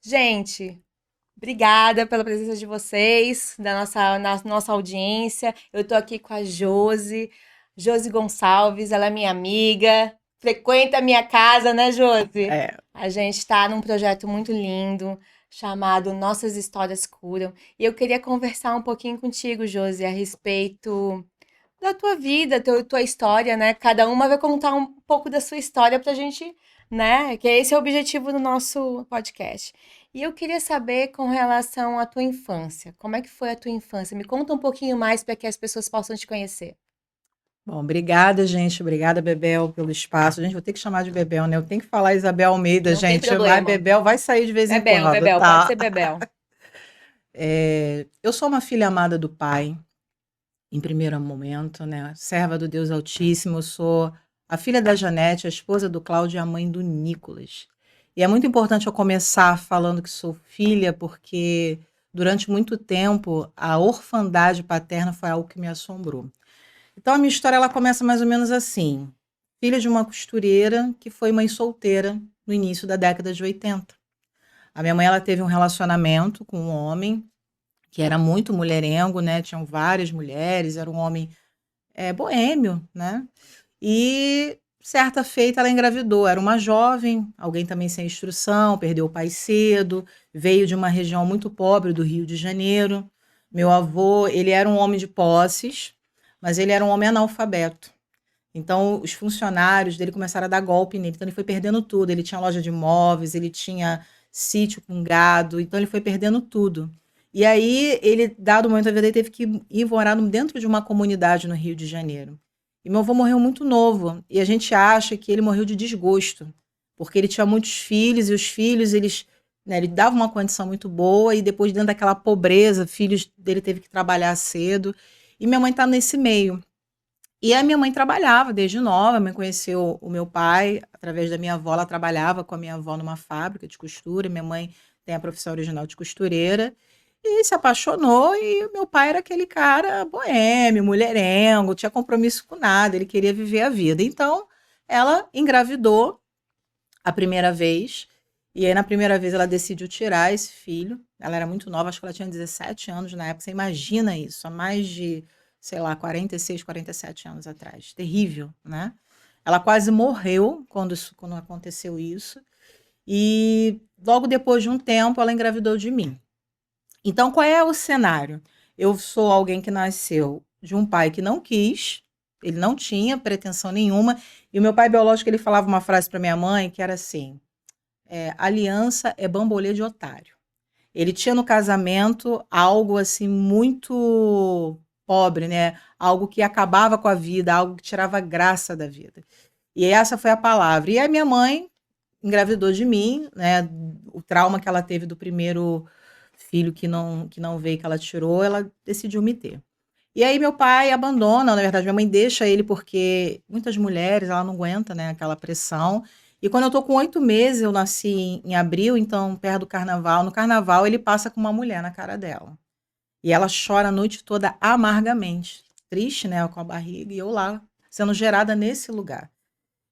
Gente, obrigada pela presença de vocês, da nossa audiência. Eu tô aqui com a Josi Gonçalves, ela é minha amiga, frequenta a minha casa, né, Josi? É, A gente está num projeto muito lindo chamado Nossas Histórias Curam. E eu queria conversar um pouquinho contigo, Josi, a respeito da tua vida, tua história, né? Cada uma vai contar um pouco da sua história pra gente, né? Que esse é o objetivo do nosso podcast. E eu queria saber com relação à tua infância. Como é que foi a tua infância? Me conta um pouquinho mais para que as pessoas possam te conhecer. bom, obrigada, gente. Obrigada, Bebel, pelo espaço. Gente, vou ter que chamar de Bebel, né? Eu tenho que falar Isabel Almeida, Não tem gente. Mas problema. Bebel vai sair de vez em Bebel, quando, Bebel, pode ser tá? Bebel. Eu sou uma filha amada do Pai, em primeiro momento, né? Serva do Deus Altíssimo. Eu sou a filha da Janete, a esposa do Cláudio e a mãe do Nicolas. E é muito importante eu começar falando que sou filha, porque durante muito tempo a orfandade paterna foi algo que me assombrou. Então a minha história ela começa mais ou menos assim. Filha de uma costureira que foi mãe solteira no início da década de 80. A minha mãe ela teve um relacionamento com um homem que era muito mulherengo, né? Tinham várias mulheres, era um homem boêmio, né? E certa feita ela engravidou. Era uma jovem, alguém também sem instrução, perdeu o pai cedo, veio de uma região muito pobre do Rio de Janeiro. Meu avô, ele era um homem de posses, mas ele era um homem analfabeto. Então, os funcionários dele começaram a dar golpe nele. Então, ele foi perdendo tudo. Ele tinha loja de imóveis, ele tinha sítio com gado. Então, ele foi perdendo tudo. E aí, ele, dado o momento da vida, ele teve que ir morar dentro de uma comunidade no Rio de Janeiro. E meu avô morreu muito novo. E a gente acha que ele morreu de desgosto, porque ele tinha muitos filhos e os filhos, eles, né, ele dava uma condição muito boa e depois, dentro daquela pobreza, filhos dele teve que trabalhar cedo. E minha mãe está nesse meio. E a minha mãe trabalhava desde nova, minha mãe conheceu o meu pai através da minha avó, ela trabalhava com a minha avó numa fábrica de costura, minha mãe tem a profissão original de costureira, e se apaixonou, e o meu pai era aquele cara boêmio, mulherengo, não tinha compromisso com nada, ele queria viver a vida. Então, ela engravidou a primeira vez, e aí na primeira vez ela decidiu tirar esse filho, ela era muito nova, acho que ela tinha 17 anos na época, você imagina isso, há mais de, sei lá, 46, 47 anos atrás. Terrível, né? Ela quase morreu quando aconteceu isso, e logo depois de um tempo ela engravidou de mim. Então, qual é o cenário? Eu sou alguém que nasceu de um pai que não quis, ele não tinha pretensão nenhuma, e o meu pai biológico ele falava uma frase para minha mãe que era assim: aliança é bambolê de otário. Ele tinha no casamento algo assim muito pobre, né? Algo que acabava com a vida, algo que tirava a graça da vida. E essa foi a palavra. E a minha mãe engravidou de mim, né? O trauma que ela teve do primeiro filho que não veio, que ela tirou, ela decidiu me ter. E aí meu pai abandona, na verdade, minha mãe deixa ele porque muitas mulheres, ela não aguenta, né, aquela pressão. E quando eu tô com 8 meses, eu nasci em abril, então perto do carnaval. No carnaval ele passa com uma mulher na cara dela. E ela chora a noite toda amargamente, triste, né, com a barriga, e eu lá sendo gerada nesse lugar.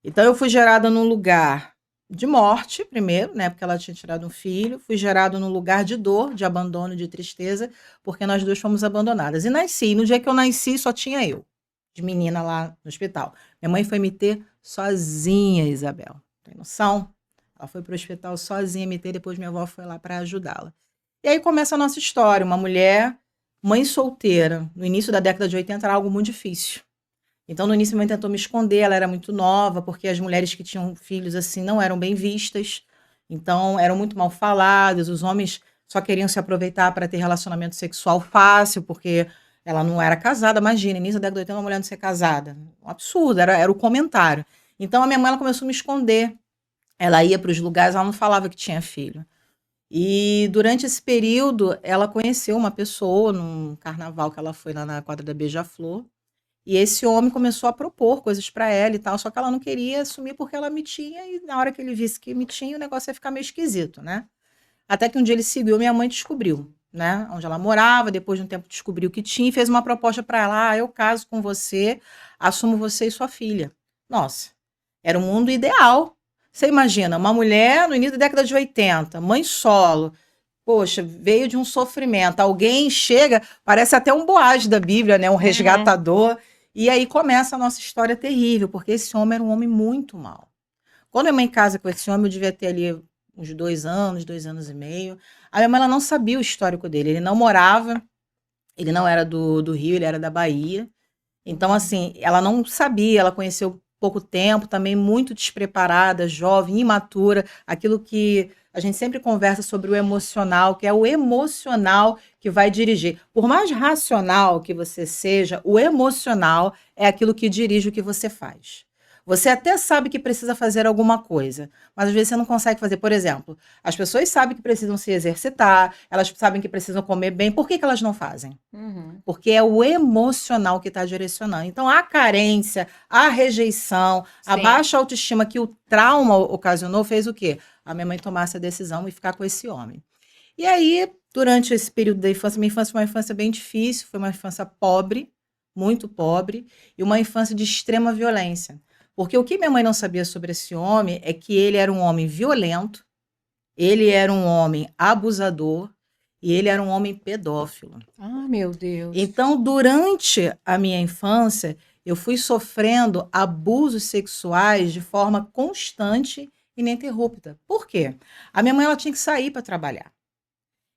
Então eu fui gerada num lugar de morte, primeiro, né, porque ela tinha tirado um filho, fui gerada num lugar de dor, de abandono, de tristeza, porque nós duas fomos abandonadas. E nasci, no dia que eu nasci só tinha eu, de menina lá no hospital. Minha mãe foi me ter sozinha, Isabel. Tem noção? Ela foi para o hospital sozinha me ter, depois minha avó foi lá para ajudá-la. E aí começa a nossa história, uma mulher, mãe solteira, no início da década de 80 era algo muito difícil. Então, no início, minha mãe tentou me esconder, ela era muito nova, porque as mulheres que tinham filhos assim não eram bem vistas, então eram muito mal faladas, os homens só queriam se aproveitar para ter relacionamento sexual fácil, porque ela não era casada, imagina, início da década de 80, uma mulher não ser casada. Um absurdo, era o comentário. Então, a minha mãe ela começou a me esconder. Ela ia para os lugares, ela não falava que tinha filho. E durante esse período, ela conheceu uma pessoa num carnaval que ela foi lá na quadra da Beija-Flor, e esse homem começou a propor coisas para ela e tal, só que ela não queria assumir porque ela me tinha, e na hora que ele visse que me tinha, o negócio ia ficar meio esquisito, né? Até que um dia ele seguiu, minha mãe descobriu, né? Onde ela morava, depois de um tempo descobriu que tinha e fez uma proposta para ela: eu caso com você, assumo você e sua filha. Nossa, era o mundo ideal. Você imagina, uma mulher no início da década de 80, mãe solo, poxa, veio de um sofrimento. Alguém chega, parece até um Boaz da Bíblia, né? Um Uhum. resgatador. E aí começa a nossa história terrível, porque esse homem era um homem muito mau. Quando a minha mãe casa com esse homem, eu devia ter ali uns 2 anos e meio. A minha mãe ela não sabia o histórico dele. Ele não morava, ele não era do Rio, ele era da Bahia. Então, assim, ela não sabia, ela conheceu pouco tempo, também muito despreparada, jovem, imatura, aquilo que a gente sempre conversa sobre o emocional, que é o emocional que vai dirigir. Por mais racional que você seja, o emocional é aquilo que dirige o que você faz. Você até sabe que precisa fazer alguma coisa, mas às vezes você não consegue fazer. Por exemplo, as pessoas sabem que precisam se exercitar, elas sabem que precisam comer bem, por que que elas não fazem? Uhum. Porque é o emocional que está direcionando. Então, a carência, a rejeição, a Sim. baixa autoestima que o trauma ocasionou fez o quê? A minha mãe tomar essa decisão e ficar com esse homem. E aí, durante esse período da infância, minha infância foi uma infância bem difícil, foi uma infância pobre, muito pobre, e uma infância de extrema violência. Porque o que minha mãe não sabia sobre esse homem é que ele era um homem violento, ele era um homem abusador e ele era um homem pedófilo. Ah, meu Deus. Então, durante a minha infância, eu fui sofrendo abusos sexuais de forma constante e ininterrupta. Por quê? A minha mãe ela tinha que sair para trabalhar.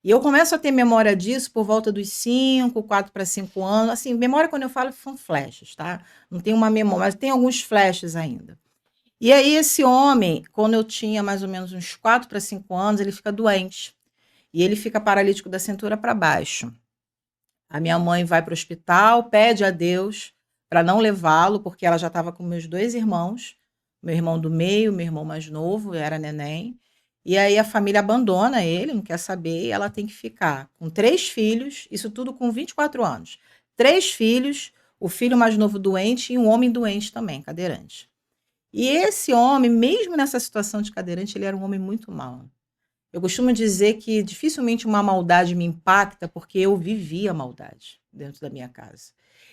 E eu começo a ter memória disso por volta dos 5, 4 para 5 anos. Assim, memória quando eu falo são flashes, tá? Não tem uma memória, mas tem alguns flashes ainda. E aí esse homem, quando eu tinha mais ou menos uns 4 para 5 anos, ele fica doente. E ele fica paralítico da cintura para baixo. A minha mãe vai para o hospital, pede a Deus para não levá-lo, porque ela já estava com meus 2 irmãos, meu irmão do meio, meu irmão mais novo, eu era neném. E aí a família abandona ele, não quer saber, e ela tem que ficar com 3 filhos, isso tudo com 24 anos. 3 filhos, o filho mais novo doente e um homem doente também, cadeirante. E esse homem, mesmo nessa situação de cadeirante, ele era um homem muito mau. Eu costumo dizer que dificilmente uma maldade me impacta, porque eu vivia a maldade dentro da minha casa.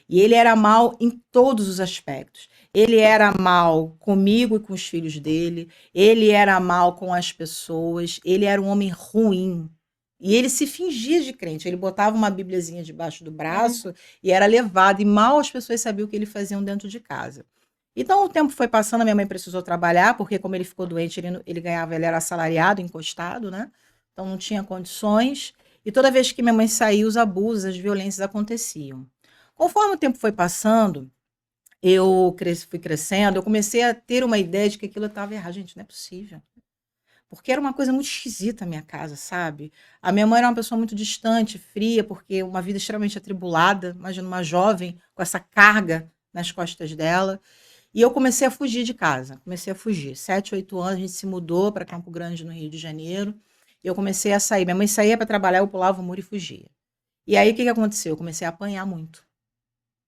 E ele era mal em todos os aspectos. Ele era mal comigo e com os filhos dele, ele era mal com as pessoas, ele era um homem ruim. E ele se fingia de crente, ele botava uma bibliazinha debaixo do Uhum. braço e era levado, e mal as pessoas sabiam o que ele fazia dentro de casa. Então o tempo foi passando, a minha mãe precisou trabalhar, porque como ele ficou doente, ele ganhava, ele era assalariado, encostado, né? Então não tinha condições. E toda vez que minha mãe saía, os abusos, as violências aconteciam. Conforme o tempo foi passando, fui crescendo, eu comecei a ter uma ideia de que aquilo estava errado. Gente, não é possível. Porque era uma coisa muito esquisita a minha casa, sabe? A minha mãe era uma pessoa muito distante, fria, porque uma vida extremamente atribulada. Imagina uma jovem com essa carga nas costas dela. E eu comecei a fugir de casa, comecei a fugir. 7, 8 anos, a gente se mudou para Campo Grande, no Rio de Janeiro. E eu comecei a sair. Minha mãe saía para trabalhar, eu pulava o muro e fugia. E aí o que que aconteceu? Eu comecei a apanhar muito.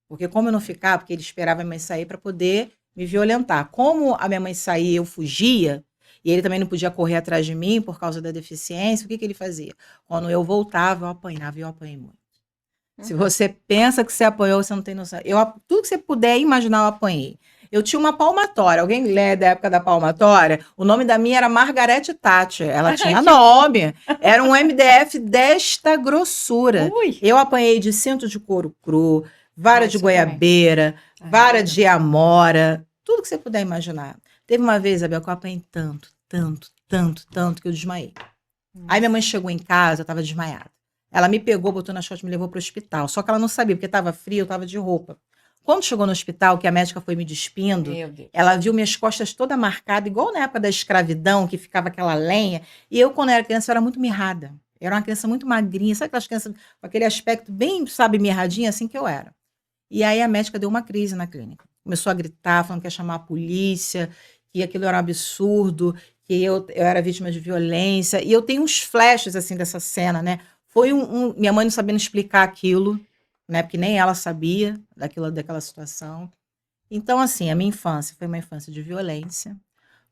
Porque como eu não ficava, porque ele esperava a minha mãe sair para poder me violentar. Como a minha mãe saía, eu fugia, e ele também não podia correr atrás de mim por causa da deficiência, o que que ele fazia? Quando eu voltava, eu apanhava e eu apanhei muito. Se Uhum. você pensa que você apanhou, você não tem noção. Tudo que você puder imaginar, eu apanhei. Eu tinha uma palmatória. Alguém lê da época da palmatória? O nome da minha era Margarete Tati. Ela tinha Que nome. Era um MDF desta grossura. Ui! Eu apanhei de cinto de couro cru, Ah, vara de isso eu também. goiabeira, vara Ah, de amora, tudo que você puder imaginar. Teve uma vez, Abel, que eu apanhei tanto, tanto, tanto, tanto, que eu desmaiei. Aí minha mãe nossa. chegou em casa, eu estava desmaiada. Ela me pegou, botou nas costas e me levou para o hospital. Só que ela não sabia, porque estava frio, eu estava de roupa. Quando chegou no hospital, que a médica foi me despindo, Meu Deus. ela viu minhas costas toda marcada, igual na época da escravidão, que ficava aquela lenha. E eu, quando era criança, eu era muito mirrada. Eu era uma criança muito magrinha, sabe aquelas crianças com aquele aspecto bem, sabe, mirradinha, assim que eu era. E aí a médica deu uma crise na clínica. Começou a gritar, falando que ia chamar a polícia, que aquilo era um absurdo, que eu era vítima de violência. E eu tenho uns flashes, assim, dessa cena, né? Foi minha mãe não sabendo explicar aquilo, né? Porque nem ela sabia daquela situação. Então, assim, a minha infância foi uma infância de violência,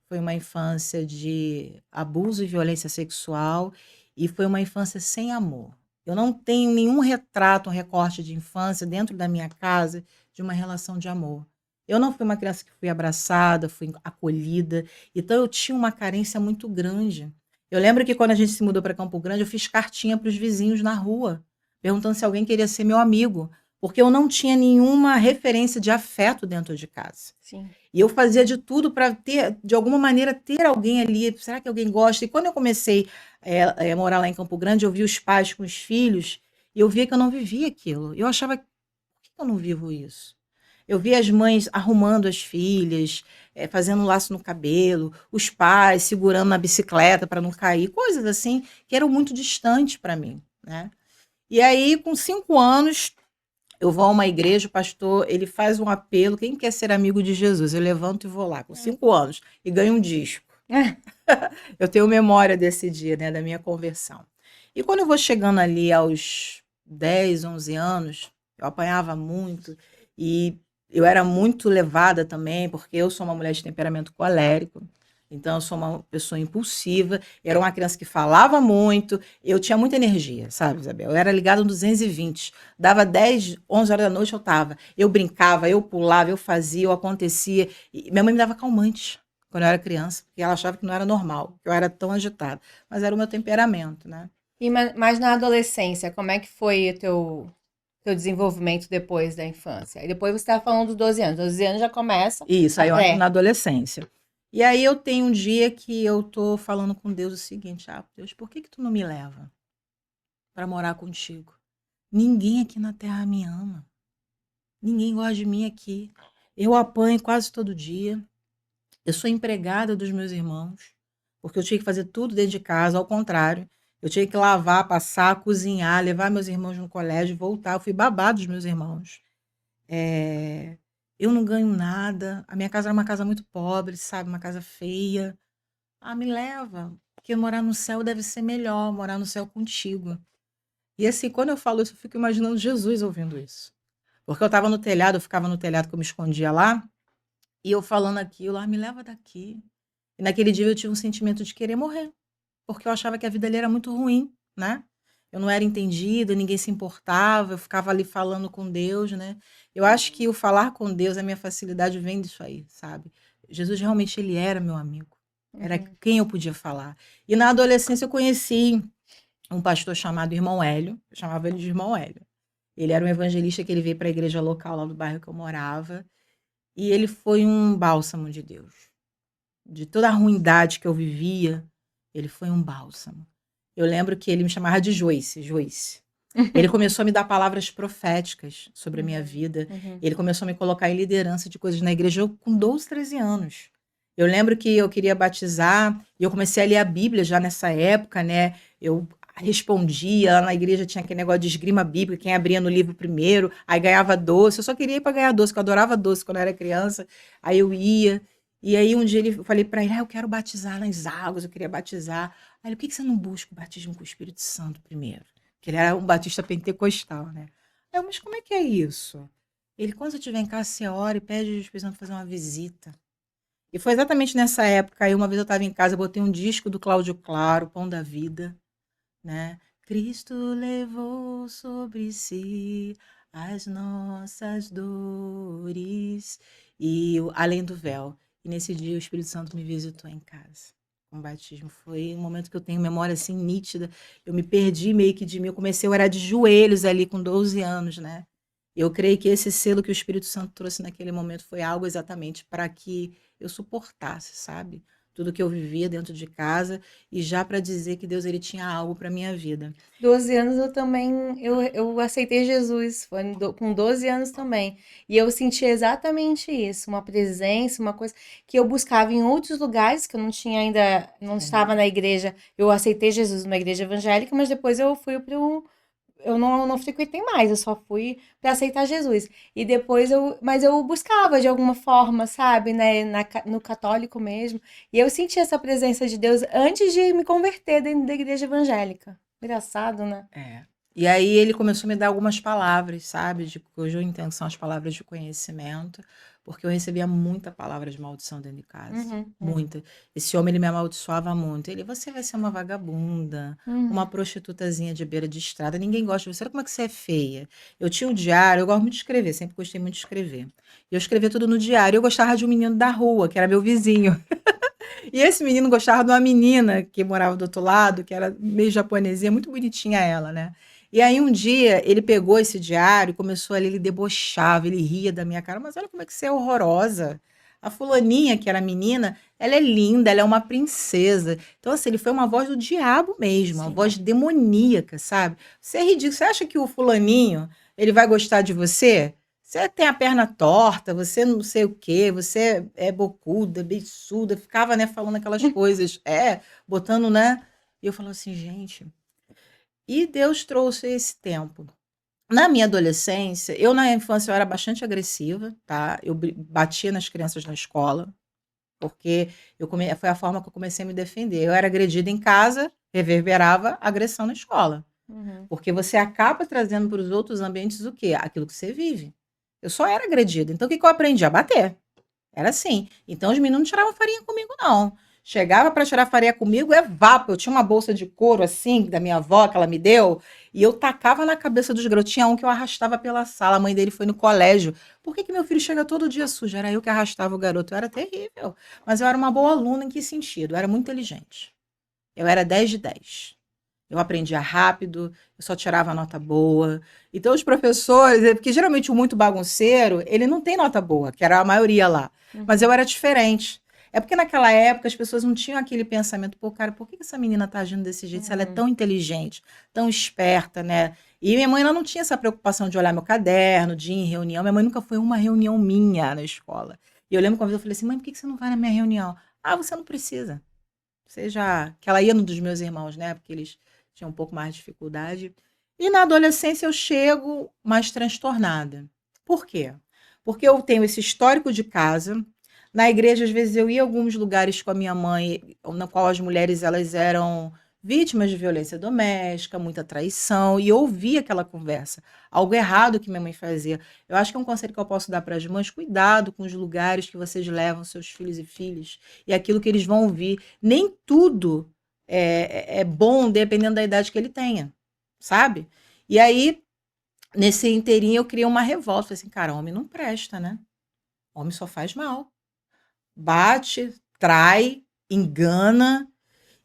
foi uma infância de abuso e violência sexual, e foi uma infância sem amor. Eu não tenho nenhum retrato, um recorte de infância dentro da minha casa de uma relação de amor. Eu não fui uma criança que fui abraçada, fui acolhida, então eu tinha uma carência muito grande. Eu lembro que quando a gente se mudou para Campo Grande, eu fiz cartinha para os vizinhos na rua, perguntando se alguém queria ser meu amigo, porque eu não tinha nenhuma referência de afeto dentro de casa. Sim. E eu fazia de tudo para ter, de alguma maneira, ter alguém ali. Será que alguém gosta? E quando eu comecei a morar lá em Campo Grande, eu vi os pais com os filhos e eu via que eu não vivia aquilo. Eu achava, por que eu não vivo isso? Eu via as mães arrumando as filhas, fazendo um laço no cabelo, os pais segurando na bicicleta para não cair, coisas assim que eram muito distantes para mim, né? E aí, com 5 anos, eu vou a uma igreja, o pastor, ele faz um apelo, quem quer ser amigo de Jesus? Eu levanto e vou lá, com 5 anos, e ganho um disco. Eu tenho memória desse dia, né, da minha conversão. E quando eu vou chegando ali aos 10, 11 anos, eu apanhava muito e eu era muito levada também, porque eu sou uma mulher de temperamento colérico, então eu sou uma pessoa impulsiva, era uma criança que falava muito, eu tinha muita energia, sabe, Isabel? Eu era ligada no 220, dava 10, 11 horas da noite eu tava. Eu brincava, eu pulava, eu fazia, eu acontecia. E minha mãe me dava calmante quando eu era criança, porque ela achava que não era normal, que eu era tão agitada. Mas era o meu temperamento, né? Mas na adolescência, como é que foi o teu desenvolvimento depois da infância? E depois você estava falando dos 12 anos. 12 anos já começa Isso, a aí eu entro pré. na adolescência. E aí eu tenho um dia que eu tô falando com Deus o seguinte: ah, Deus, por que que tu não me leva para morar contigo? Ninguém aqui na terra me ama. Ninguém gosta de mim aqui. Eu apanho quase todo dia. Eu sou empregada dos meus irmãos, porque eu tinha que fazer tudo dentro de casa, ao contrário. Eu tinha que lavar, passar, cozinhar, levar meus irmãos no colégio, voltar. Eu fui babá dos meus irmãos. É, eu não ganho nada. A minha casa era uma casa muito pobre, sabe? Uma casa feia. Ah, me leva, porque morar no céu deve ser melhor, morar no céu contigo. E assim, quando eu falo isso, eu fico imaginando Jesus ouvindo isso. Porque eu estava no telhado, eu ficava no telhado que eu me escondia lá, e eu falando aquilo, ah, me leva daqui. E naquele dia eu tive um sentimento de querer morrer, porque eu achava que a vida ali era muito ruim, né? Eu não era entendida, ninguém se importava, eu ficava ali falando com Deus, né? Eu acho que o falar com Deus, a minha facilidade vem disso aí, sabe? Jesus realmente ele era meu amigo, era Uhum. quem eu podia falar. E na adolescência eu conheci um pastor chamado Irmão Hélio, eu chamava ele de Irmão Hélio. Ele era um evangelista que ele veio para a igreja local lá do bairro que eu morava, e ele foi um bálsamo de Deus. De toda a ruindade que eu vivia, ele foi um bálsamo. Eu lembro que ele me chamava de Joyce, Joyce. Ele começou a me dar palavras proféticas sobre a minha Uhum. vida. Uhum. Ele começou a me colocar em liderança de coisas na igreja eu, com 12, 13 anos. Eu lembro que eu queria batizar e eu comecei a ler a Bíblia já nessa época, né? Eu respondia, lá na igreja tinha aquele negócio de esgrima bíblica, quem abria no livro primeiro, aí ganhava doce. Eu só queria ir para ganhar doce, porque eu adorava doce quando eu era criança. Aí eu ia. E aí um dia eu falei para ele, ah, eu quero batizar nas águas, eu queria batizar. Aí ele, por que você não busca o batismo com o Espírito Santo primeiro? Que ele era um batista pentecostal, né? Aí eu, mas como é que é isso? Ele, quando você estiver em casa, você ora e pede ao Espírito Santo fazer uma visita. E foi exatamente nessa época, aí uma vez eu estava em casa, eu botei um disco do Cláudio Claro, Pão da Vida, né? Cristo levou sobre si as nossas dores e além do véu. E nesse dia o Espírito Santo me visitou em casa. Com o batismo foi um momento que eu tenho memória assim nítida. Eu me perdi meio que de mim. Eu comecei a orar de joelhos ali com 12 anos, né? Eu creio que esse selo que o Espírito Santo trouxe naquele momento foi algo exatamente para que eu suportasse, sabe? Tudo que eu vivia dentro de casa e já para dizer que Deus ele tinha algo para minha vida. 12 anos eu também, eu aceitei Jesus, foi com 12 anos também. E eu senti exatamente isso, uma presença, uma coisa que eu buscava em outros lugares, que eu não tinha ainda, não Sim. estava na igreja. Eu aceitei Jesus numa igreja evangélica, mas depois eu fui para eu não frequentei mais, eu só fui para aceitar Jesus. E depois mas eu buscava de alguma forma, sabe, né, no católico mesmo. E eu senti essa presença de Deus antes de me converter dentro da igreja evangélica. Engraçado, né? É. E aí ele começou a me dar algumas palavras, sabe? De, hoje eu entendo que são as palavras de conhecimento, porque eu recebia muita palavra de maldição dentro de casa. Uhum, Muita. Esse homem, ele me amaldiçoava muito. Ele, você vai ser uma vagabunda, uma uhum. prostitutazinha de beira de estrada, ninguém gosta de você. Olha como é que você é feia. Eu tinha um diário, eu gosto muito de escrever, sempre gostei muito de escrever. E eu escrevia tudo no diário. Eu gostava de um menino da rua, que era meu vizinho. E esse menino gostava de uma menina que morava do outro lado, que era meio japonesinha, muito bonitinha ela, né? E aí um dia ele pegou esse diário, começou ali, ele debochava, ele ria da minha cara, mas olha como é que você é horrorosa. A fulaninha, que era a menina, ela é linda, ela é uma princesa. Então, assim, ele foi uma voz do diabo mesmo, uma Sim. voz demoníaca, sabe? Você é ridículo. Você acha que o fulaninho, ele vai gostar de você? Você tem a perna torta, você não sei o quê, você é bocuda, beiçuda, ficava, né, falando aquelas coisas, botando, né? E eu falava assim, gente. E Deus trouxe esse tempo. Na minha adolescência, eu na infância eu era bastante agressiva, tá? Eu batia nas crianças na escola, porque foi a forma que eu comecei a me defender. Eu era agredida em casa, reverberava agressão na escola. Uhum. Porque você acaba trazendo para os outros ambientes o quê? Aquilo que você vive. Eu só era agredida. Então, o que que eu aprendi? A bater. Era assim. Então, os meninos não tiravam farinha comigo, não. Chegava para tirar farinha comigo, é vapo. Eu tinha uma bolsa de couro assim, da minha avó, que ela me deu, e eu tacava na cabeça dos garotos. Tinha um que eu arrastava pela sala, a mãe dele foi no colégio. Por que que meu filho chega todo dia sujo? Era eu que arrastava o garoto. Eu era terrível. Mas eu era uma boa aluna em que sentido? Eu era muito inteligente. Eu era 10 de 10. Eu aprendia rápido, eu só tirava nota boa. Então, os professores, porque geralmente o muito bagunceiro, ele não tem nota boa, que era a maioria lá. Mas Uhum. eu era diferente. É porque naquela época as pessoas não tinham aquele pensamento, pô, cara, por que essa menina tá agindo desse jeito se ela é Uhum. tão inteligente, tão esperta, né? E minha mãe ela não tinha essa preocupação de olhar meu caderno, de ir em reunião. Minha mãe nunca foi uma reunião minha na escola. E eu lembro que uma vez eu falei assim, mãe, por que você não vai na minha reunião? Ah, você não precisa. Seja que ela ia no dos meus irmãos, né? Porque eles tinham um pouco mais de dificuldade. E na adolescência eu chego mais transtornada. Por quê? Porque eu tenho esse histórico de casa. Na igreja, às vezes, eu ia a alguns lugares com a minha mãe, na qual as mulheres elas eram vítimas de violência doméstica, muita traição, e eu ouvia aquela conversa. Algo errado que minha mãe fazia. Eu acho que é um conselho que eu posso dar para as mães: cuidado com os lugares que vocês levam seus filhos e filhas e aquilo que eles vão ouvir. Nem tudo é bom dependendo da idade que ele tenha, sabe? E aí, nesse inteirinho, eu criei uma revolta. Falei assim, cara, homem não presta, né? Homem só faz mal. Bate, trai, engana.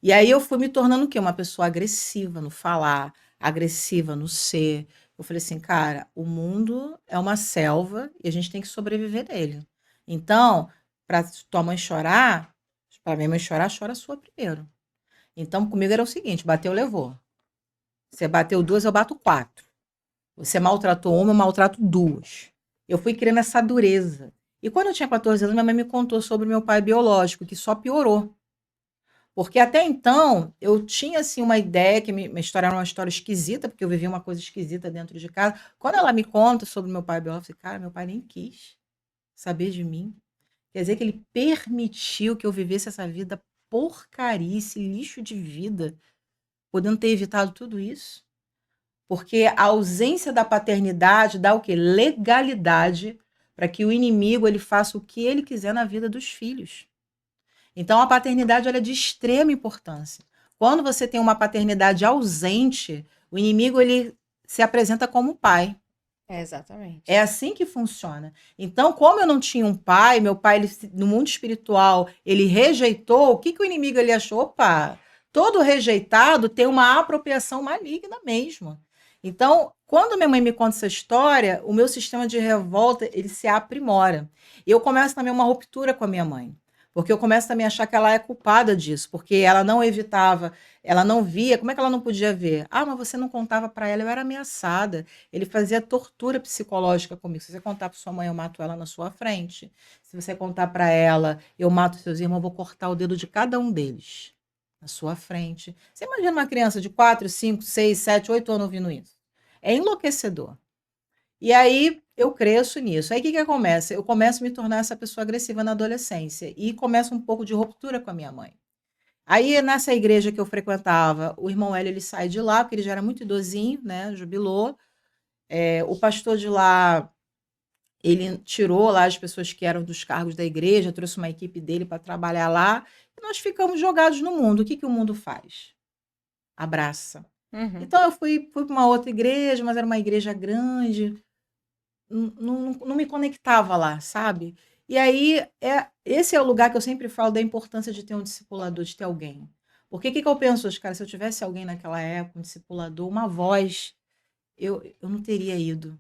E aí eu fui me tornando o quê? Uma pessoa agressiva no falar, agressiva no ser. Eu falei assim, cara, o mundo é uma selva e a gente tem que sobreviver nele. Então, para tua mãe chorar, para minha mãe chorar, chora a sua primeiro. Então, comigo era o seguinte: bateu, levou. Você bateu duas, eu bato quatro. Você maltratou uma, eu maltrato duas. Eu fui criando essa dureza. E quando eu tinha 14 anos, minha mãe me contou sobre meu pai biológico, que só piorou. Porque até então eu tinha assim uma ideia que minha história era uma história esquisita, porque eu vivia uma coisa esquisita dentro de casa. Quando ela me conta sobre meu pai biológico, eu falei, cara, meu pai nem quis saber de mim. Quer dizer que ele permitiu que eu vivesse essa vida porcaria, esse lixo de vida, podendo ter evitado tudo isso. Porque a ausência da paternidade dá o quê? Legalidade para que o inimigo ele faça o que ele quiser na vida dos filhos. Então a paternidade ela é de extrema importância. Quando você tem uma paternidade ausente, o inimigo ele se apresenta como pai. É Exatamente. assim que funciona. Então, como eu não tinha um pai, meu pai ele, no mundo espiritual, ele rejeitou, o que, que o inimigo ele achou? Opa, todo rejeitado tem uma apropriação maligna mesmo. Então, quando minha mãe me conta essa história, o meu sistema de revolta ele se aprimora. E eu começo também uma ruptura com a minha mãe. Porque eu começo também a achar que ela é culpada disso, porque ela não evitava, ela não via, como é que ela não podia ver? Ah, mas você não contava para ela, eu era ameaçada. Ele fazia tortura psicológica comigo. Se você contar para sua mãe, eu mato ela na sua frente. Se você contar para ela, eu mato seus irmãos, eu vou cortar o dedo de cada um deles na sua frente. Você imagina uma criança de 4, 5, 6, 7, 8 anos ouvindo isso? É enlouquecedor. E aí eu cresço nisso. Aí o que que começa? Eu começo a me tornar essa pessoa agressiva na adolescência e começo um pouco de ruptura com a minha mãe. Aí, nessa igreja que eu frequentava, o irmão Hélio, ele sai de lá, porque ele já era muito idosinho, né, jubilou. O pastor de lá, Ele tirou lá as pessoas que eram dos cargos da igreja, trouxe uma equipe dele para trabalhar lá, e nós ficamos jogados no mundo. O que que o mundo faz? Abraça. Uhum. Então eu fui para uma outra igreja, mas era uma igreja grande, não me conectava lá, sabe? E aí, esse é o lugar que eu sempre falo da importância de ter um discipulador, de ter alguém. Porque o que que eu penso hoje, cara? Se eu tivesse alguém naquela época, um discipulador, uma voz, eu não teria ido.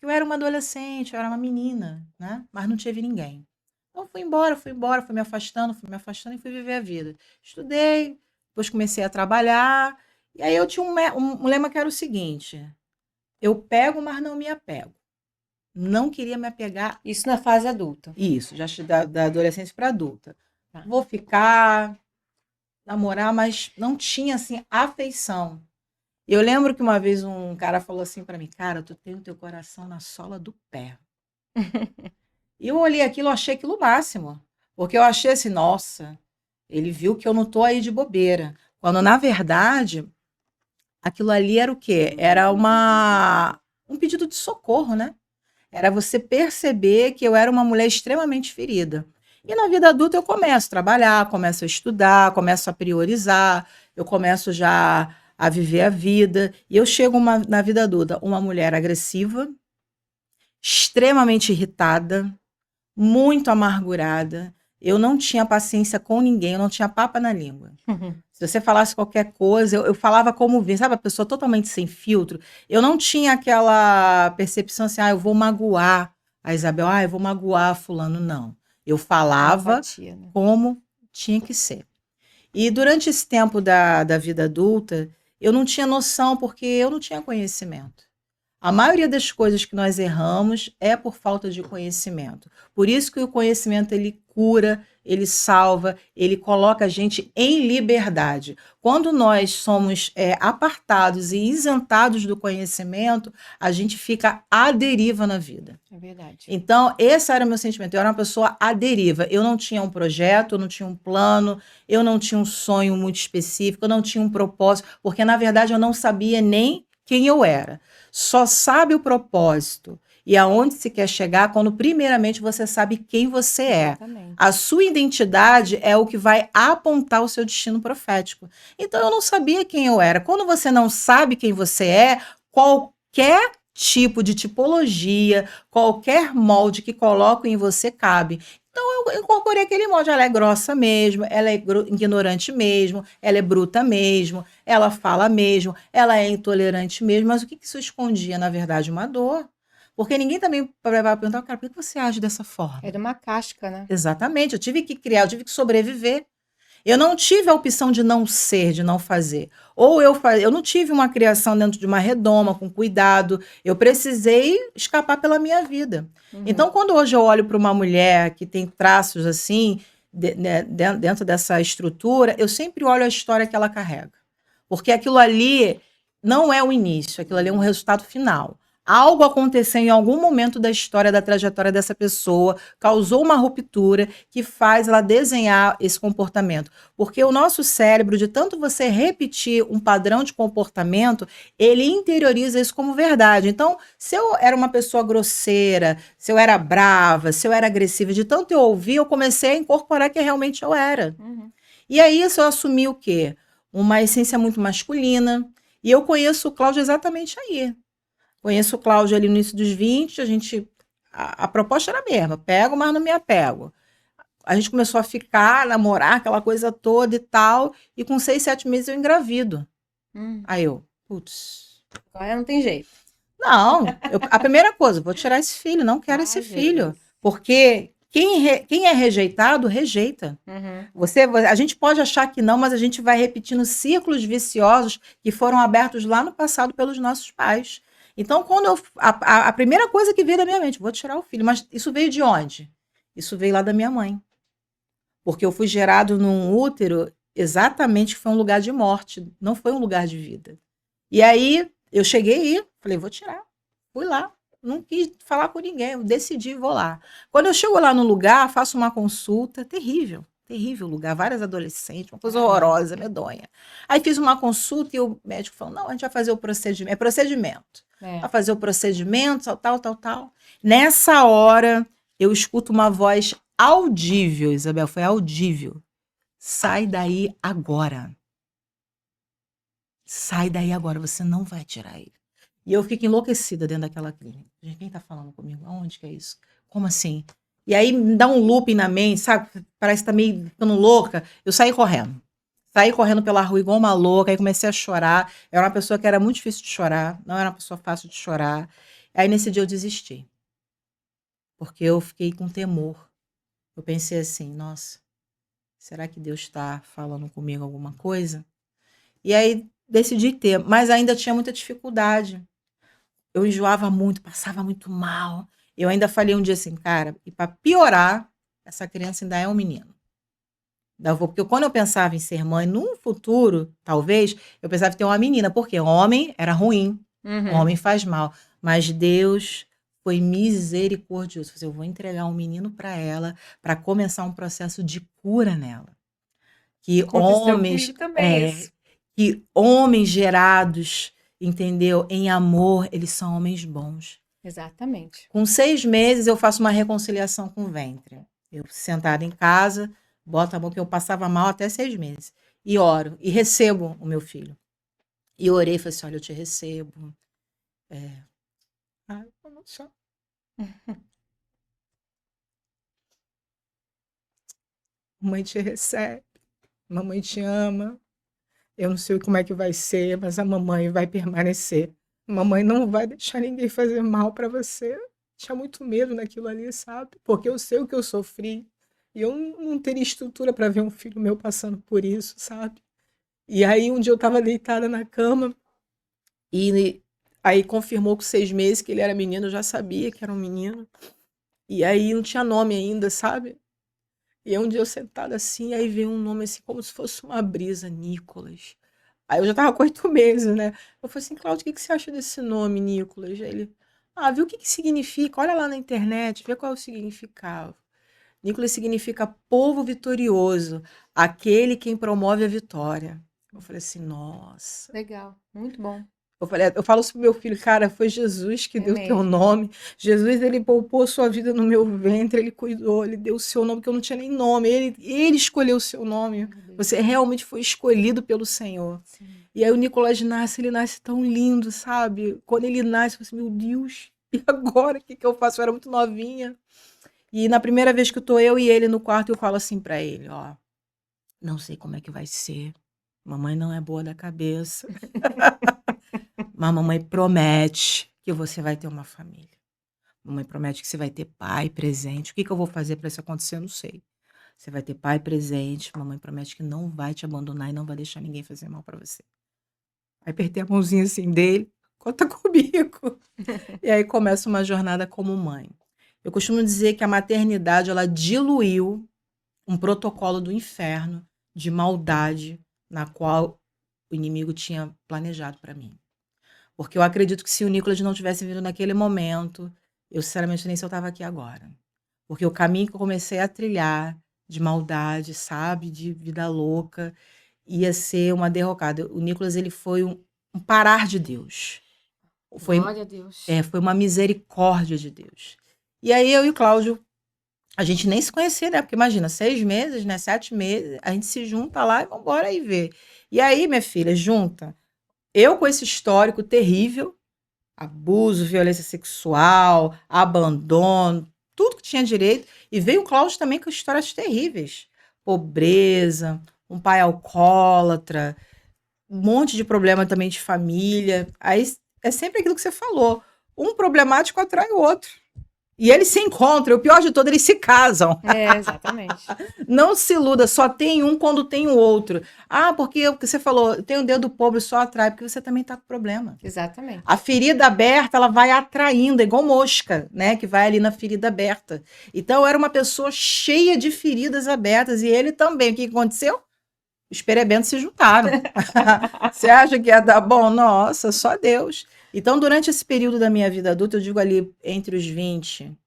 Eu era uma adolescente, eu era uma menina, né? Mas não tive ninguém. Então fui embora, fui me afastando e fui viver a vida. Estudei, depois comecei a trabalhar, e aí eu tinha um lema que era o seguinte: eu pego, mas não me apego. Não queria me apegar. Isso na fase adulta. Isso, já da adolescência para adulta. Tá. Vou ficar, namorar, mas não tinha assim afeição. Eu lembro que uma vez um cara falou assim para mim: cara, tu tem o teu coração na sola do pé. E eu olhei aquilo, eu achei aquilo o máximo. Porque eu achei assim, nossa, ele viu que eu não tô aí de bobeira. Quando, na verdade, aquilo ali era o quê? Era um pedido de socorro, né? Era você perceber que eu era uma mulher extremamente ferida. E na vida adulta eu começo a trabalhar, começo a estudar, começo a priorizar, eu começo já a viver a vida. E eu chego na vida adulta uma mulher agressiva, extremamente irritada, muito amargurada. Eu não tinha paciência com ninguém, eu não tinha papa na língua. Se você falasse qualquer coisa, eu falava como vinha, sabe? A pessoa totalmente sem filtro. Eu não tinha aquela percepção assim, eu vou magoar a Isabel, eu vou magoar a fulano, não. Eu falava Empatia, né? como tinha que ser. E durante esse tempo da vida adulta, eu não tinha noção, porque eu não tinha conhecimento. A maioria das coisas que nós erramos é por falta de conhecimento. Por isso que o conhecimento ele cura, ele salva, ele coloca a gente em liberdade. Quando nós somos apartados e isentados do conhecimento, a gente fica à deriva na vida. É verdade. Então, esse era o meu sentimento. Eu era uma pessoa à deriva. Eu não tinha um projeto, eu não tinha um plano, eu não tinha um sonho muito específico, eu não tinha um propósito, porque, na verdade, eu não sabia nem quem eu era. Só sabe o propósito e aonde se quer chegar quando, primeiramente, você sabe quem você é. Exatamente. A sua identidade é o que vai apontar o seu destino profético. Então, eu não sabia quem eu era. Quando você não sabe quem você é, qualquer tipo de tipologia, qualquer molde que coloco em você cabe. Então, eu incorporei aquele molde. Ela é grossa mesmo, ela é ignorante mesmo, ela é bruta mesmo, ela fala mesmo, ela é intolerante mesmo. Mas o que isso escondia, na verdade? Uma dor. Porque ninguém também vai perguntar, cara, por que você age dessa forma? Era uma casca, né? Exatamente, eu tive que criar, eu tive que sobreviver. Eu não tive a opção de não ser, de não fazer. Ou eu não tive uma criação dentro de uma redoma, com cuidado. Eu precisei escapar pela minha vida. Então, quando hoje eu olho para uma mulher que tem traços assim, dentro dessa estrutura, eu sempre olho a história que ela carrega. Porque aquilo ali não é o início, aquilo ali é um resultado final. Algo aconteceu em algum momento da história, da trajetória dessa pessoa, causou uma ruptura que faz ela desenhar esse comportamento. Porque o nosso cérebro, de tanto você repetir um padrão de comportamento, ele interioriza isso como verdade. Então, se eu era uma pessoa grosseira, se eu era brava, se eu era agressiva, de tanto eu ouvir, eu comecei a incorporar que realmente eu era. E aí isso eu assumi o quê? Uma essência muito masculina. E eu conheço o Cláudio exatamente aí. Conheço o Cláudio ali no início dos 20, a proposta era a mesma, pego, mas não me apego. A gente começou a ficar, namorar, aquela coisa toda e tal, e com 6, 7 meses eu engravido. Aí eu, putz. Agora não tem jeito. Não, a primeira coisa, vou tirar esse filho, não quero esse filho. Porque quem é rejeitado, rejeita. A gente pode achar que não, mas a gente vai repetindo círculos viciosos que foram abertos lá no passado pelos nossos pais. Então, quando a primeira coisa que veio da minha mente, vou tirar o filho, mas isso veio de onde? Isso veio lá da minha mãe. Porque eu fui gerado num útero exatamente que foi um lugar de morte, não foi um lugar de vida. E aí, eu cheguei e falei, vou tirar. Fui lá, não quis falar com ninguém, eu decidi, vou lá. Quando eu chego lá no lugar, faço uma consulta, terrível. terrível lugar, várias adolescentes, uma coisa horrorosa, medonha. Aí fiz uma consulta e o médico falou, não, a gente vai fazer o procedimento, é procedimento. Vai fazer o procedimento, tal. Nessa hora, eu escuto uma voz audível, Isabel, foi audível. Sai daí agora. Sai daí agora, você não vai tirar ele. E eu fico enlouquecida dentro daquela clínica. Gente, quem tá falando comigo? Aonde que é isso? Como assim? E aí me dá um looping na mente, sabe? Parece que tá meio ficando louca. Eu saí correndo. Saí correndo pela rua igual uma louca, aí comecei a chorar. Eu era uma pessoa que era muito difícil de chorar, não era uma pessoa fácil de chorar. Aí nesse dia eu desisti. Porque eu fiquei com temor. Eu pensei assim, nossa, será que Deus está falando comigo alguma coisa? E aí decidi ter, mas ainda tinha muita dificuldade. Eu enjoava muito, passava muito mal. Eu ainda falei um dia assim, cara, e para piorar, essa criança ainda é um menino. Porque quando eu pensava em ser mãe, num futuro, talvez, eu pensava em ter uma menina, porque homem era ruim, homem faz mal. Mas Deus foi misericordioso. Eu vou entregar um menino para ela, para começar um processo de cura nela. Que Aconteceu comigo também isso. que homens gerados, entendeu? Em amor, eles são homens bons. Exatamente. Com 6 meses, eu faço uma reconciliação com o ventre. Eu, sentada em casa, boto a mão, que eu passava mal até 6 meses. E oro, e recebo o meu filho. E orei, falei assim, olha, eu te recebo. Ai, vamos só. Mãe te recebe, mamãe te ama. Eu não sei como é que vai ser, mas a mamãe vai permanecer. Mamãe não vai deixar ninguém fazer mal para você. Tinha muito medo naquilo ali, sabe? Porque eu sei o que eu sofri. E eu não teria estrutura para ver um filho meu passando por isso, sabe? E aí um dia eu estava deitada na cama e aí confirmou com 6 meses que ele era menino. Eu já sabia que era um menino. E aí não tinha nome ainda, sabe? E aí um dia eu sentada assim, aí veio um nome assim, como se fosse uma brisa, Nicolas. Aí eu já tava com 8 meses, né? Eu falei assim, Cláudio, o que que você acha desse nome, Nicolas? Aí ele, vê o que que significa, olha lá na internet, vê qual é o significado. Nicolas significa povo vitorioso, aquele quem promove a vitória. Eu falei assim, nossa. Legal, muito bom. Eu falo isso pro meu filho, cara, foi Jesus que É deu teu mesmo. nome. Jesus, ele poupou sua vida no meu ventre, ele cuidou, ele deu o seu nome, que eu não tinha nem nome. Ele escolheu o seu nome. Você realmente foi escolhido pelo Senhor. Sim. E aí o Nicolás nasce, ele nasce tão lindo, sabe? Quando ele nasce, eu falei assim, meu Deus, e agora? O que que eu faço? Eu era muito novinha. E na primeira vez que eu tô eu e ele no quarto, eu falo assim pra ele, ó, não sei como é que vai ser. Mamãe não é boa da cabeça. Mas mamãe promete que você vai ter uma família. Mamãe promete que você vai ter pai presente. O que que eu vou fazer para isso acontecer? Eu não sei. Você vai ter pai presente. Mamãe promete que não vai te abandonar e não vai deixar ninguém fazer mal para você. Aí apertei a mãozinha assim dele. Conta comigo. E aí começa uma jornada como mãe. Eu costumo dizer que a maternidade, ela diluiu um protocolo do inferno de maldade na qual o inimigo tinha planejado para mim. Porque eu acredito que se o Nicolas não tivesse vindo naquele momento, eu sinceramente nem sei se eu estava aqui agora. Porque o caminho que eu comecei a trilhar de maldade, sabe, de vida louca, ia ser uma derrocada. O Nicolas, ele foi um parar de Deus. Glória a Deus. Foi uma misericórdia de Deus. E aí eu e o Cláudio, a gente nem se conhecia, né? Porque imagina, 6 meses, né? 7 meses, a gente se junta lá e vambora aí ver. E aí, minha filha, junta eu com esse histórico terrível, abuso, violência sexual, abandono, tudo que tinha direito. E veio o Cláudio também com histórias terríveis. Pobreza, um pai alcoólatra, um monte de problema também de família. Aí é sempre aquilo que você falou. Um problemático atrai o outro. E eles se encontram, e o pior de tudo, eles se casam. Exatamente. Não se iluda, só tem um quando tem o outro. Porque você falou, tem o dedo pobre, só atrai, porque você também está com problema. Exatamente. A ferida aberta, ela vai atraindo, é igual mosca, né? Que vai ali na ferida aberta. Então, eu era uma pessoa cheia de feridas abertas, e ele também. O que aconteceu? Os perebentos se juntaram. Você acha que ia dar bom? Nossa, só Deus. Então, durante esse período da minha vida adulta, eu digo ali entre os 20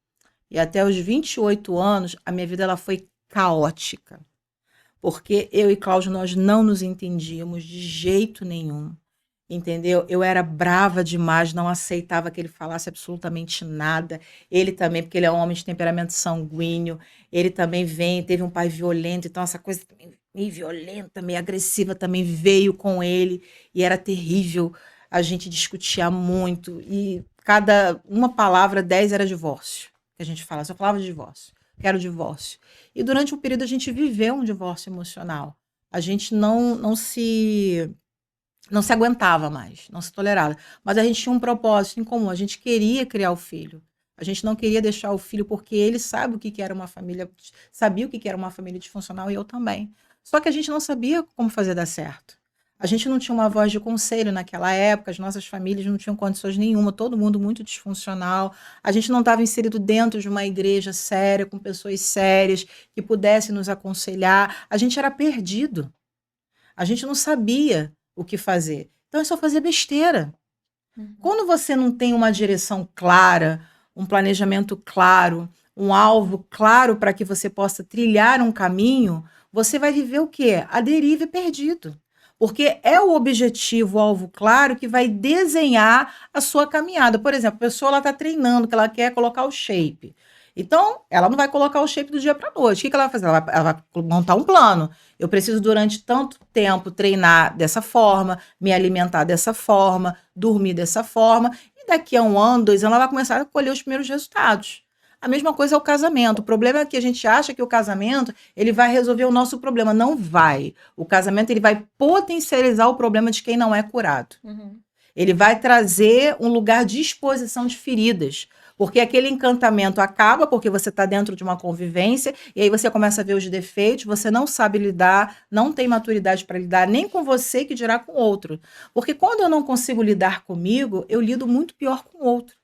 e até os 28 anos, a minha vida ela foi caótica. porque eu e Cláudio, nós não nos entendíamos de jeito nenhum. Entendeu? Eu era brava demais, não aceitava que ele falasse absolutamente nada. Ele também, porque ele é um homem de temperamento sanguíneo, ele também teve um pai violento, então essa coisa também meio violenta, meio agressiva também veio com ele e era terrível. A gente discutia muito e cada uma palavra, 10 era divórcio. Que a gente fala, só falava de divórcio, quero divórcio. E durante um período a gente viveu um divórcio emocional. A gente não se aguentava mais, não se tolerava. Mas a gente tinha um propósito em comum, a gente queria criar o filho. A gente não queria deixar o filho porque ele sabe o que que era uma família, sabia o que que era uma família disfuncional e eu também. Só que a gente não sabia como fazer dar certo. A gente não tinha uma voz de conselho naquela época, as nossas famílias não tinham condições nenhuma, todo mundo muito disfuncional. A gente não estava inserido dentro de uma igreja séria, com pessoas sérias que pudessem nos aconselhar. A gente era perdido. A gente não sabia o que fazer. Então é só fazer besteira. Uhum. Quando você não tem uma direção clara, um planejamento claro, um alvo claro para que você possa trilhar um caminho, você vai viver o quê? A deriva e perdido. Porque é o objetivo, o alvo claro, que vai desenhar a sua caminhada. Por exemplo, a pessoa está treinando, que ela quer colocar o shape. Então, ela não vai colocar o shape do dia para a noite. O que que ela vai fazer? Ela vai montar um plano. Eu preciso, durante tanto tempo, treinar dessa forma, me alimentar dessa forma, dormir dessa forma, e daqui a 1 ano, 2 anos, ela vai começar a colher os primeiros resultados. A mesma coisa é o casamento. O problema é que a gente acha que o casamento ele vai resolver o nosso problema. Não vai. O casamento ele vai potencializar o problema de quem não é curado. Uhum. Ele vai trazer um lugar de exposição de feridas. Porque aquele encantamento acaba porque você está dentro de uma convivência e aí você começa a ver os defeitos, você não sabe lidar, não tem maturidade para lidar nem com você que dirá com o outro. Porque quando eu não consigo lidar comigo, eu lido muito pior com o outro.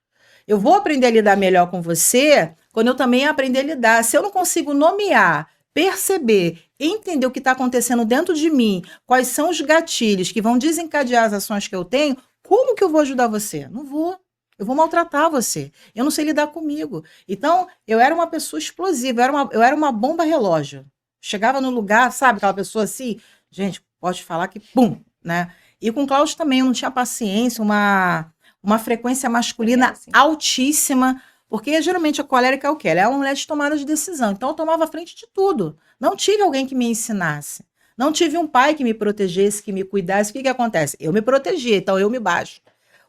Eu vou aprender a lidar melhor com você quando eu também aprender a lidar. Se eu não consigo nomear, perceber, entender o que está acontecendo dentro de mim, quais são os gatilhos que vão desencadear as ações que eu tenho, como que eu vou ajudar você? Não vou. Eu vou maltratar você. Eu não sei lidar comigo. Então, eu era uma pessoa explosiva, eu era uma bomba relógio. Chegava no lugar, sabe, aquela pessoa assim, gente, pode falar que pum, né? E com o Cláudio também, eu não tinha paciência, uma frequência masculina Assim. altíssima, porque geralmente a colérica é o quê? Ela é uma mulher de tomada de decisão. Então, eu tomava frente de tudo. Não tive alguém que me ensinasse. Não tive um pai que me protegesse, que me cuidasse. O que que acontece? Eu me protegia, então eu me baixo.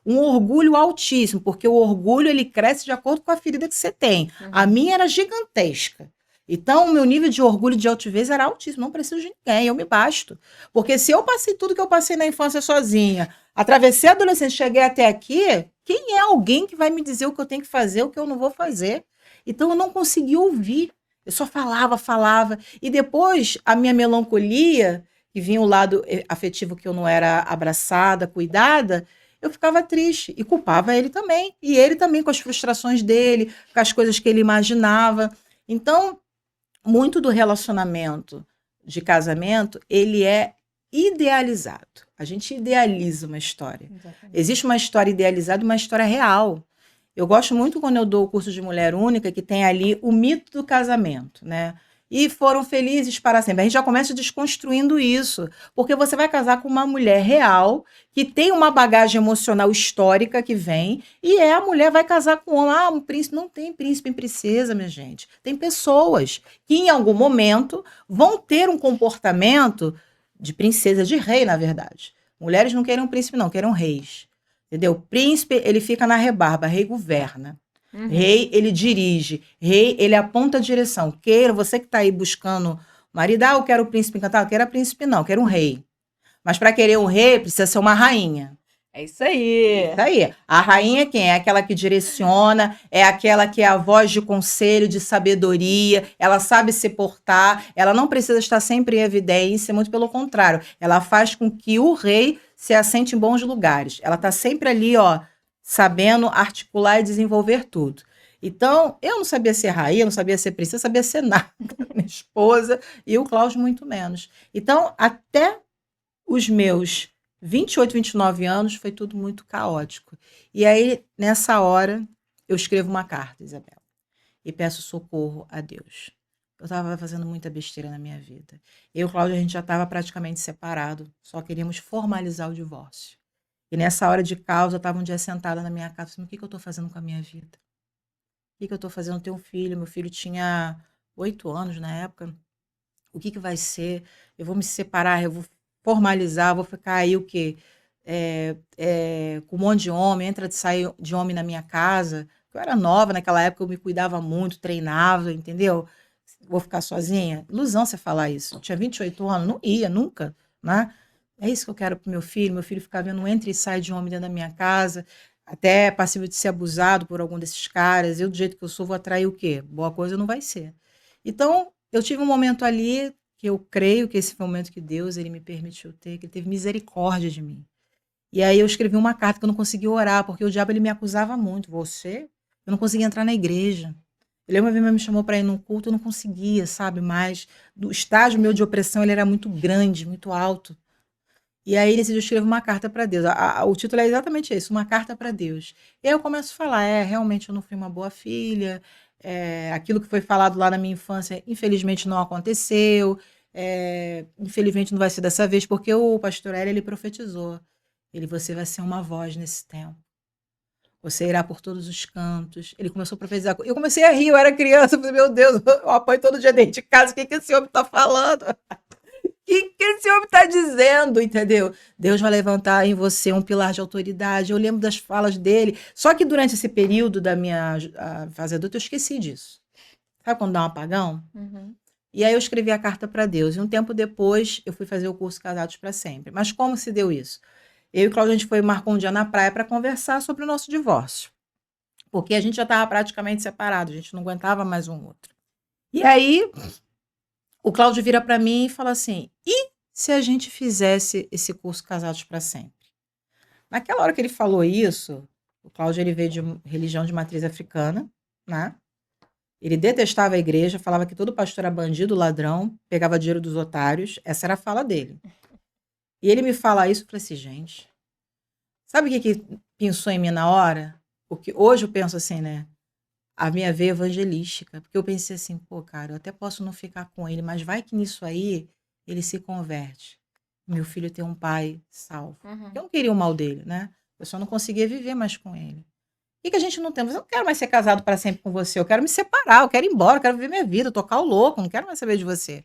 Um orgulho altíssimo, porque o orgulho ele cresce de acordo com a ferida que você tem. A minha era gigantesca. Então, o meu nível de orgulho e de altivez era altíssimo. Não preciso de ninguém, eu me basto. Porque se eu passei tudo que eu passei na infância sozinha, atravessei a adolescência, cheguei até aqui, quem é alguém que vai me dizer o que eu tenho que fazer, o que eu não vou fazer? Então, eu não consegui ouvir. Eu só falava, falava. E depois, a minha melancolia, que vinha o lado afetivo que eu não era abraçada, cuidada, eu ficava triste e culpava ele também. E ele também com as frustrações dele, com as coisas que ele imaginava. Então, muito do relacionamento de casamento, ele é idealizado. A gente idealiza uma história. Exatamente. Existe uma história idealizada e uma história real. Eu gosto muito quando eu dou o curso de Mulher Única, que tem ali o mito do casamento, né? E foram felizes para sempre. A gente já começa desconstruindo isso, porque você vai casar com uma mulher real, que tem uma bagagem emocional histórica que vem, e a mulher vai casar com um príncipe. Não tem príncipe e princesa, minha gente. Tem pessoas que em algum momento vão ter um comportamento de princesa, de rei, na verdade. Mulheres não querem um príncipe, não, querem reis. Entendeu? Príncipe, ele fica na rebarba, rei governa. Uhum. Rei, ele dirige. Rei, ele aponta a direção. Queira, você que está aí buscando marido, eu quero o príncipe encantado, quero príncipe não, quero um rei. Mas para querer um rei, precisa ser uma rainha. É isso aí. Isso aí. A rainha é quem? É aquela que direciona, é aquela que é a voz de conselho, de sabedoria, ela sabe se portar, ela não precisa estar sempre em evidência, muito pelo contrário. Ela faz com que o rei se assente em bons lugares. Ela está sempre ali, ó, sabendo articular e desenvolver tudo. Então, eu não sabia ser rainha, não sabia ser princesa, sabia ser nada. Minha esposa e o Cláudio muito menos. Então, até os meus 28, 29 anos foi tudo muito caótico. E aí, nessa hora, eu escrevo uma carta, Isabela, e peço socorro a Deus. eu estava fazendo muita besteira na minha vida. Eu e o Cláudio, a gente já estava praticamente separado, só queríamos formalizar o divórcio. E nessa hora de caos, eu estava um dia sentada na minha casa, assim, o que que eu estou fazendo com a minha vida? O que que eu estou fazendo? Eu tenho um filho, meu filho tinha 8 anos na época. O que que vai ser? Eu vou me separar, eu vou formalizar, vou ficar aí o quê? Com um monte de homem, entra de sair de homem na minha casa. Eu era nova naquela época, eu me cuidava muito, treinava, entendeu? Vou ficar sozinha? Ilusão você falar isso. Eu tinha 28 anos, não ia, nunca, né? É isso que eu quero pro meu filho ficar vendo um entra e sai de homem dentro da minha casa, até passível de ser abusado por algum desses caras. Eu, do jeito que eu sou, vou atrair o quê? Boa coisa não vai ser. Então, eu tive um momento ali que eu creio que esse foi o momento que Deus ele me permitiu ter, que ele teve misericórdia de mim. E aí eu escrevi uma carta que eu não conseguia orar, porque o diabo ele me acusava muito. Você? Eu não conseguia entrar na igreja. Ele uma vez me chamou para ir num culto, eu não conseguia, sabe? Mas o estágio meu de opressão ele era muito grande, muito alto. E aí, nesse dia, eu escrevo uma carta para Deus. O título é exatamente esse, uma carta para Deus. E aí eu começo a falar, realmente eu não fui uma boa filha, aquilo que foi falado lá na minha infância, infelizmente não aconteceu, infelizmente não vai ser dessa vez, porque o pastor Hélio, ele profetizou. Você vai ser uma voz nesse tempo. Você irá por todos os cantos. Ele começou a profetizar. Eu comecei a rir, eu era criança, eu falei, meu Deus, eu apanho todo dia dentro de casa, o que que esse homem está falando? Que esse homem está dizendo, entendeu? Deus vai levantar em você um pilar de autoridade. Eu lembro das falas dele. Só que durante esse período da minha fase adulta, eu esqueci disso. Sabe quando dá um apagão? Uhum. E aí eu escrevi a carta para Deus. E um tempo depois, eu fui fazer o curso Casados para Sempre. Mas como se deu isso? Eu e o Cláudio, a gente marcou um dia na praia para conversar sobre o nosso divórcio. Porque a gente já estava praticamente separado, a gente não aguentava mais um outro. E aí, o Cláudio vira para mim e fala assim: e se a gente fizesse esse curso Casados para Sempre? Naquela hora que ele falou isso, o Cláudio ele veio de religião de matriz africana, né? Ele detestava a igreja, falava que todo pastor era bandido, ladrão, pegava dinheiro dos otários. Essa era a fala dele. E ele me fala isso, eu falei assim, gente, sabe o que pensou em mim na hora? Porque hoje eu penso assim, né? A minha veia evangelística, porque eu pensei assim, pô, cara, eu até posso não ficar com ele, mas vai que nisso aí ele se converte. Meu filho tem um pai salvo. Eu Uhum. não queria o mal dele, né? Eu só não conseguia viver mais com ele. E que a gente não tem? Eu não quero mais ser casado para sempre com você, eu quero me separar, eu quero ir embora, eu quero viver minha vida, tocar o louco, não quero mais saber de você.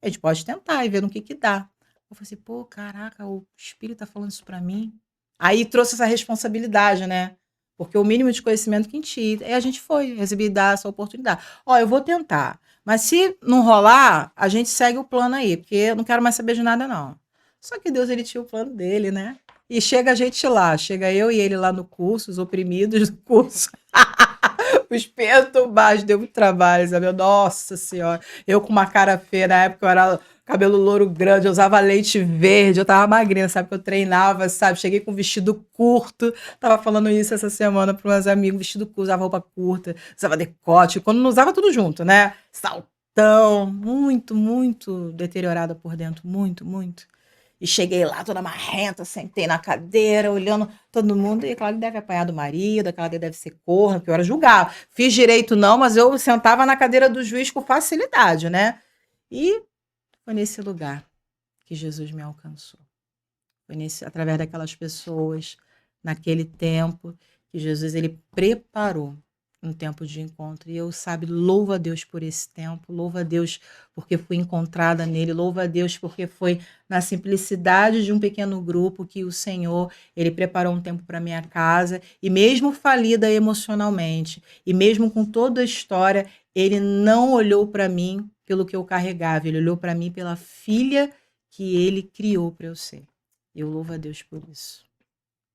A gente pode tentar e ver no que dá. Eu falei assim, pô, caraca, o espírito tá falando isso para mim. Aí trouxe essa responsabilidade, né? Porque o mínimo de conhecimento que a gente tinha. Aí a gente foi, recebi dar essa oportunidade. Ó, eu vou tentar. Mas se não rolar, a gente segue o plano aí, porque eu não quero mais saber de nada, não. Só que Deus, ele tinha o plano dele, né? E chega a gente lá, chega eu e ele lá no curso, os oprimidos do curso. Os perturbados, deu muito trabalho, Isabel. Nossa Senhora. Eu com uma cara feia, na época eu era cabelo louro grande, eu usava leite verde, eu tava magrinha, sabe? Que eu treinava, sabe? Cheguei com vestido curto, tava falando isso essa semana para meus amigos, vestido curto, usava roupa curta, usava decote, quando não usava tudo junto, né? Saltão, muito, muito deteriorada por dentro, muito, muito. E cheguei lá toda marrenta, sentei na cadeira, olhando todo mundo, e claro, ele deve apanhar do marido, aquela deve ser corno, que eu era julgar. Fiz direito não, mas eu sentava na cadeira do juiz com facilidade, né? E foi nesse lugar que Jesus me alcançou. Foi através daquelas pessoas, naquele tempo, que Jesus ele preparou um tempo de encontro. E eu, sabe, louvo a Deus por esse tempo, louvo a Deus porque fui encontrada nele, louvo a Deus porque foi na simplicidade de um pequeno grupo que o Senhor, ele preparou um tempo para minha casa, e mesmo falida emocionalmente, e mesmo com toda a história, ele não olhou para mim pelo que eu carregava, ele olhou para mim pela filha que ele criou para eu ser. Eu louvo a Deus por isso.